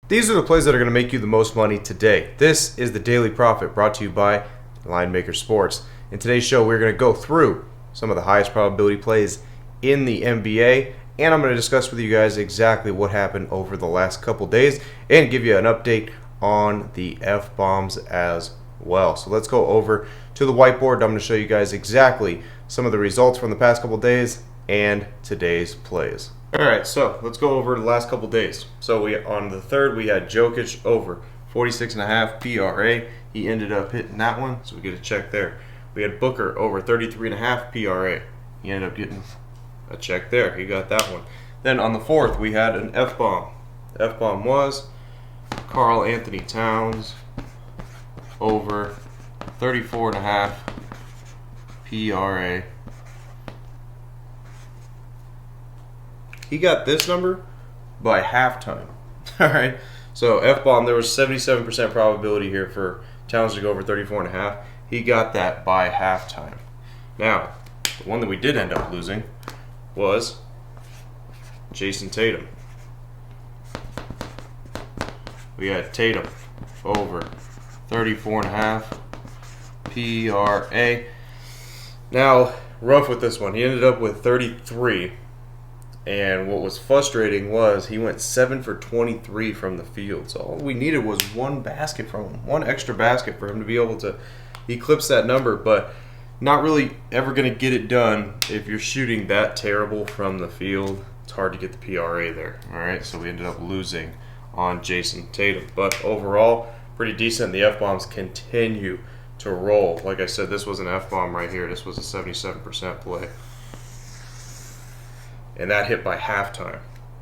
These are the plays that are going to make you the most money today. This is the Daily Profit brought to you by Linemaker Sports. In today's show, we're going to go through some of the highest probability plays in the NBA, and I'm going to discuss with you guys exactly what happened over the last couple days and give you an update on the F-bombs as well. So let's go over to the whiteboard. I'm going to show you guys exactly some of the results from the past couple days and today's plays. Alright, so let's go over the last couple days. So on the 3rd, we had Jokic over 46.5 PRA. He ended up hitting that one, so we get a check there. We had Booker over 33.5 PRA. He ended up getting a check there. He got that one. Then on the 4th, we had an F-bomb. The F-bomb was Karl Anthony Towns over 34.5 PRA. He got this number by halftime. Alright, so F-bomb, there was 77% probability here for Towns to go over 34.5. He got that by halftime. Now, the one that we did end up losing was Jason Tatum. We had Tatum over 34.5 PRA. Now, rough with this one. He ended up with 33. And what was frustrating was he went 7 for 23 from the field. So all we needed was one basket from him, one extra basket for him to be able to eclipse that number. But not really ever going to get it done if you're shooting that terrible from the field. It's hard to get the PRA there. All right, so we ended up losing on Jason Tatum. But overall, pretty decent. The F-bombs continue to roll. Like I said, this was an F-bomb right here. This was a 77% play. And that hit by halftime.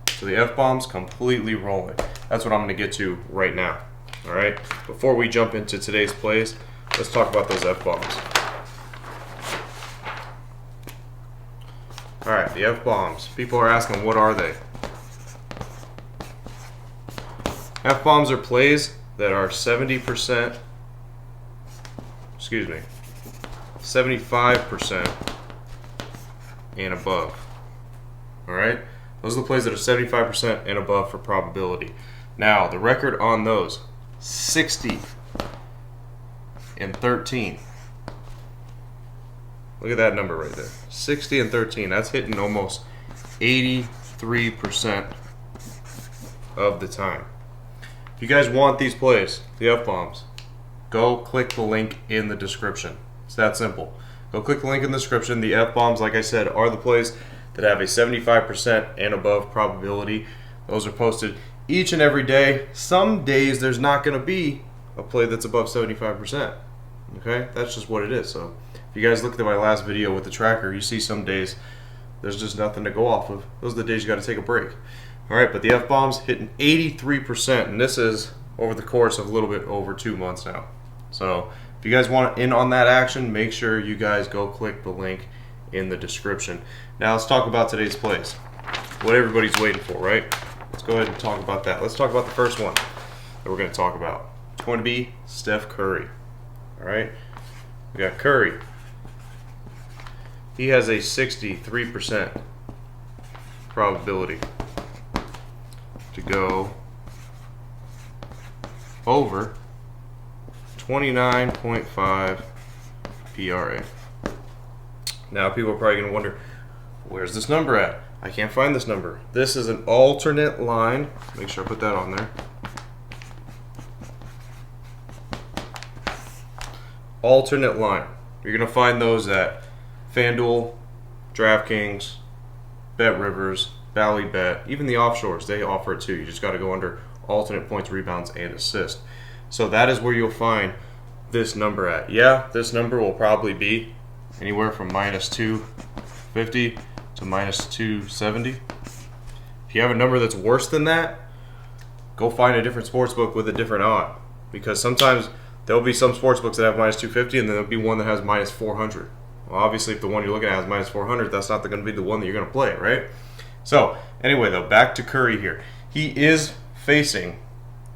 So the F-bombs completely rolling. That's what I'm going to get to right now. All right. Before we jump into today's plays, let's talk about those F-bombs. All right, the F-bombs. People are asking, what are they? F-bombs are plays that are 75% and above. Alright? Those are the plays that are 75% and above for probability. Now, the record on those, 60 and 13. Look at that number right there. 60 and 13. That's hitting almost 83% of the time. If you guys want these plays, the F-bombs, go click the link in the description. It's that simple. Go click the link in the description. The F-bombs, like I said, are the plays that have a 75% and above probability. Those are posted each and every day. Some days there's not going to be a play that's above 75%. Okay? That's just what it is. So if you guys looked at my last video with the tracker, you see some days there's just nothing to go off of. Those are the days you got to take a break. Alright, but the F-bombs hitting 83%, and this is over the course of a little bit over 2 months now. So if you guys want in on that action, make sure you guys go click the link in the description. Now let's talk about today's plays. What everybody's waiting for, right? Let's go ahead and talk about that. Let's talk about the first one that we're going to talk about. It's going to be Steph Curry. Alright? We got Curry. He has a 63% probability to go over 29.5 PRA. Now people are probably going to wonder, where's this number at? I can't find this number. This is an alternate line. Make sure I put that on there. Alternate line. You're going to find those at FanDuel, DraftKings, BetRivers, Valley Bet, even the offshores. They offer it too. You just got to go under alternate points, rebounds, and assists. So that is where you'll find this number at. Yeah, this number will probably be anywhere from minus 250 to minus 270. If you have a number that's worse than that, go find a different sportsbook with a different odd. Because sometimes there'll be some sportsbooks that have minus 250 and then there'll be one that has minus 400. Well, obviously, if the one you're looking at has minus 400, that's not going to be the one that you're going to play, right? So, anyway, though, back to Curry here. He is facing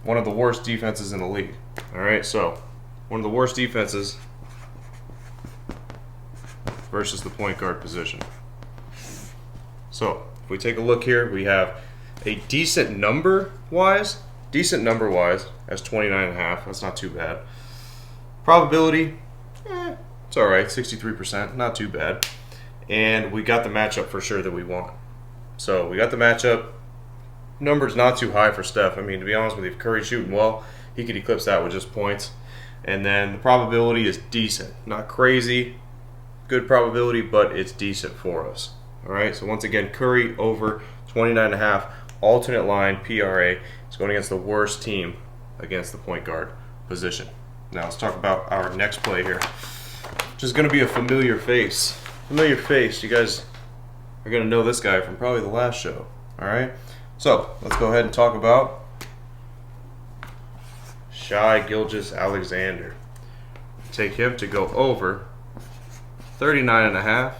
one of the worst defenses in the league. All right, so one of the worst defenses versus the point guard position. So if we take a look here, we have a decent number-wise decent number-wise as 29.5. That's not too bad. Probability, it's all right, 63%, not too bad. And we got the matchup for sure that we want. So we got the matchup. Number's not too high for Steph. I mean, to be honest with you, if Curry's shooting well, he could eclipse that with just points. And then the probability is decent. Not crazy, good probability, but it's decent for us. All right, so once again, Curry over 29.5, alternate line, PRA. It's going against the worst team against the point guard position. Now let's talk about our next play here, which is going to be a familiar face. Familiar face. You guys are going to know this guy from probably the last show. All right, so let's go ahead and talk about Shai Gilgeous-Alexander. Take him to go over 39.5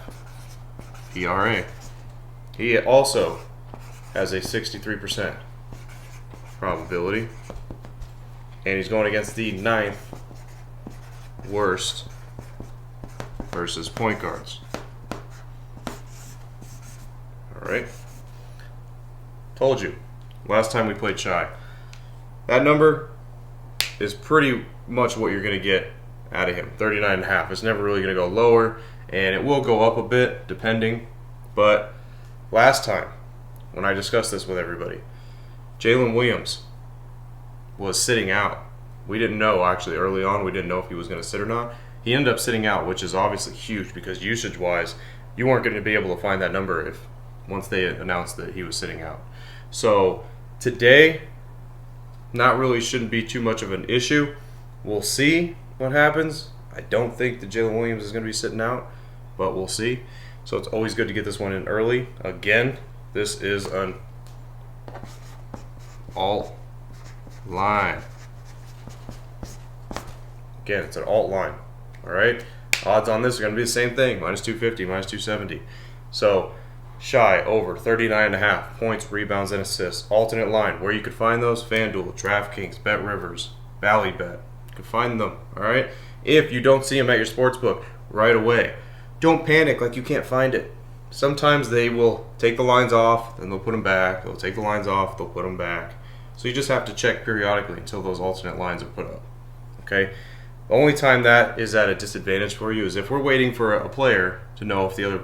PRA. He also has a 63% probability, and he's going against the 9th worst versus point guards. All right. Told you last time we played Shai. That number is pretty much what you're going to get out of him. 39.5. It's never really going to go lower, and it will go up a bit depending. But last time, when I discussed this with everybody, Jalen Williams was sitting out. We didn't know, actually, early on, we didn't know if he was going to sit or not. He ended up sitting out, which is obviously huge because usage-wise, you weren't going to be able to find that number if once they announced that he was sitting out. So today, not really shouldn't be too much of an issue. We'll see what happens. I don't think that Jalen Williams is going to be sitting out, but we'll see. So it's always good to get this one in early. Again, this is an alt line. Again, it's an alt line. All right. Odds on this are going to be the same thing: minus 250, minus 270. So Shai over 39.5 points, rebounds, and assists. Alternate line. Where you could find those: FanDuel, DraftKings, BetRivers, ValleyBet. You can find them. All right. If you don't see them at your sportsbook right away, don't panic like you can't find it. Sometimes they will take the lines off, then they'll put them back. They'll take the lines off, they'll put them back. So you just have to check periodically until those alternate lines are put up. Okay? The only time that is at a disadvantage for you is if we're waiting for a player to know if the other,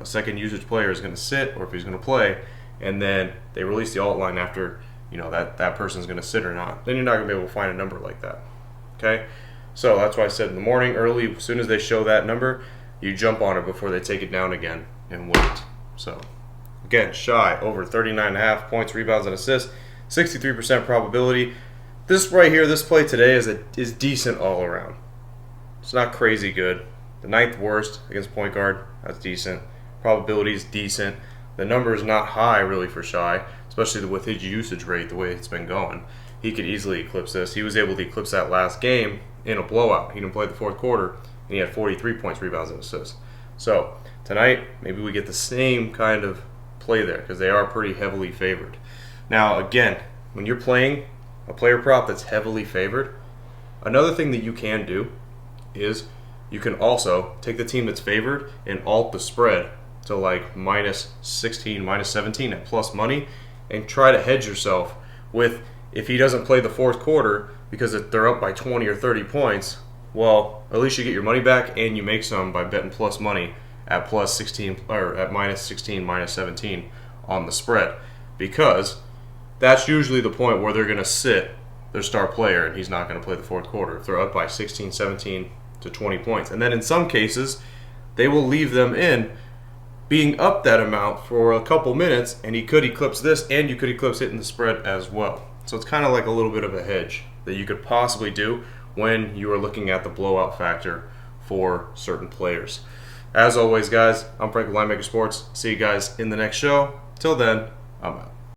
a second usage player is going to sit or if he's going to play, and then they release the alt line after, that person's going to sit or not. Then you're not going to be able to find a number like that. Okay? So that's why I said in the morning, early, as soon as they show that number, you jump on it before they take it down again and wait. So, again, Shai over 39.5 points, rebounds, and assists, 63% probability. This right here, this play today is decent all around. It's not crazy good. The 9th worst against point guard, that's decent. Probability is decent. The number is not high really for Shai, especially with his usage rate the way it's been going. He could easily eclipse this. He was able to eclipse that last game in a blowout. He didn't play the fourth quarter, and he had 43 points, rebounds, and assists. So tonight, maybe we get the same kind of play there because they are pretty heavily favored. Now, again, when you're playing a player prop that's heavily favored, another thing that you can do is you can also take the team that's favored and alt the spread to like minus 16, minus 17 at plus money and try to hedge yourself with, if he doesn't play the fourth quarter because they're up by 20 or 30 points, well, at least you get your money back and you make some by betting plus money at plus 16 or at minus 16, minus 17 on the spread, because that's usually the point where they're going to sit their star player and he's not going to play the fourth quarter if they're up by 16, 17 to 20 points. And then in some cases, they will leave them in being up that amount for a couple minutes, and he could eclipse this and you could eclipse it in the spread as well. So it's kind of like a little bit of a hedge that you could possibly do when you are looking at the blowout factor for certain players. As always, guys, I'm Frank with Linemaker Sports. See you guys in the next show. Till then, I'm out.